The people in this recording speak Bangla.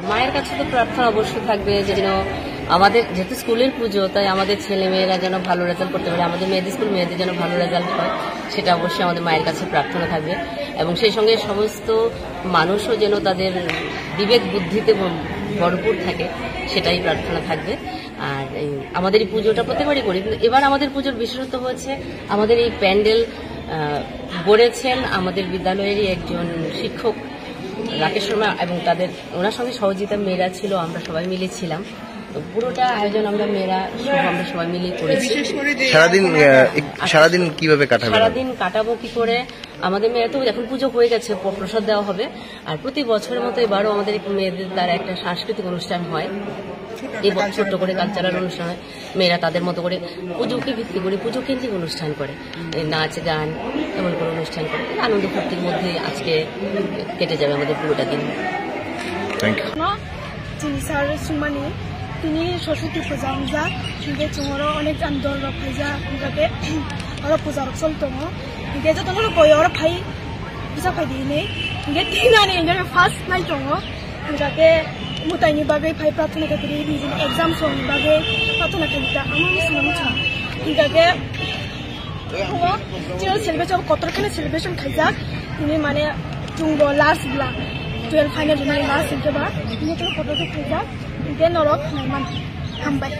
মায়ের কাছে তো প্রার্থনা অবশ্যই থাকবে যেন আমাদের যেহেতু স্কুলের পুজো, তাই আমাদের ছেলে মেয়েরা যেন ভালো রেজাল্ট করতে পারে, আমাদের মেয়েদের যেন ভালো রেজাল্ট হয়, সেটা অবশ্যই আমাদের মায়ের কাছে প্রার্থনা থাকবে। এবং সেই সঙ্গে সমস্ত মানুষও যেন তাদের বিবেক বুদ্ধিতে ভরপুর থাকে, সেটাই প্রার্থনা থাকবে। আর আমাদের এই পুজোটা প্রত্যেকবারই করি, কিন্তু এবার আমাদের পুজোর বিশেষত্ব হচ্ছে আমাদের এই প্যান্ডেল গড়েছেন আমাদের বিদ্যালয়েরই একজন শিক্ষক রাকেশ শর্মা, এবং ওনার সঙ্গে সহযোগিতা মেয়েরা ছিল, আমরা সবাই মিলে ছিলাম। তো পুরোটা আয়োজন আমরা সবাই মিলে করেছি। সারাদিন কিভাবে কাটাবো? সারাদিন কাটাবো কি করে, আমাদের মেয়েরা তো এখন পুজো হয়ে গেছে, প্রসাদ দেওয়া হবে। আর প্রতি বছরের মতো এবারও আমাদের মেয়েদের দ্বারা একটা সাংস্কৃতিক অনুষ্ঠান হয়, এবার ছোট্ট করে কালচারাল অনুষ্ঠান হয়। মেয়েরা তাদের মতো করে পুজোকে ভিত্তি করে পুজো কেন্দ্রিক অনুষ্ঠান করে, নাচ গান এমন করে অনুষ্ঠান করে, আনন্দ ফুর্তির মধ্যে আজকে কেটে যাবে আমাদের পুরোটা দিন। তিনি সরস্বতী পূজা হজা কিন্তু চুমরো অনেক আন্দোলন ফাইজা ইনকাকে আর পূজা রকসল দङ ইনকে যতন বয় আর ফাই পূজা ফাইদিনে ইনকে তিনানি ইনকে ফার্স্ট নাইট দङ ইনকাকে মুতাইনি বাগে ফাই প্রার্থনা করি বিজিন एग्जाम সং বাগে প্রার্থনা করিতা আমার সুমছা ইনকাকে যে সেলিব্রেশন কতরখানে সেলিব্রেশন খাইজা তিনি মানে চুংবো লাস্ট ব্লা 12 ফাইনাল মানে লাস্ট ইনকে বা ইনকে কতরখানে খাইজা ইনকে নরক নাইমান হামবাই।